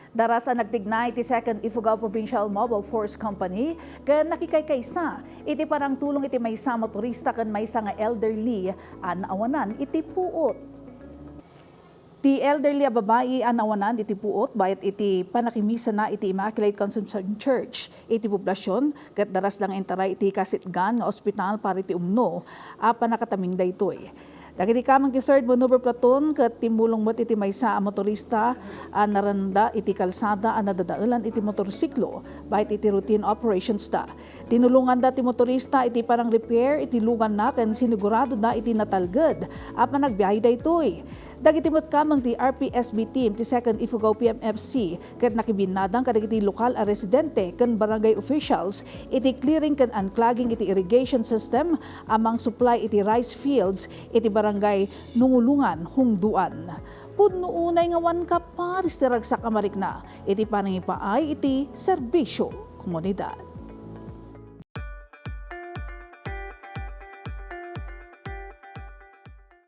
Daras ang nagtignay ti 2nd Ifugao Provincial Mobile Force Company ken nakikaykaysa iti parang tulong iti maysa motorista ken maysa nga elderly awanan iti puot. Ti elderly a babae awanan iti puot bayat iti panakimisa na iti Immaculate Conception Church iti poblasyon ket daras lang entaray iti kasitgan nga ospital para iti umno a panakataming daytoy. Dagiti kamang ti 3rd Maneuver Platoon ket timulong met iti maysa a motorista naranda iti kalsada a nadadailan iti motorsiklo bayat iti routine operations da. Tinulungan da ti motorista iti parang repair iti lugan na ken sinigurado da iti natalged a panagbiyahe daytoy. Dagiti met kamang ti RPSB team ti 2nd Ifugao PMFC ket nakibinadang kadagiti lokal a residente ken barangay officials iti clearing ken unclogging iti irrigation system amang supply iti rice fields iti barangay Nungulungan, Hungduan. Pudno unay nga wan ka paris ti ragsak a marikna iti panangipaay iti serbisyo komunidad.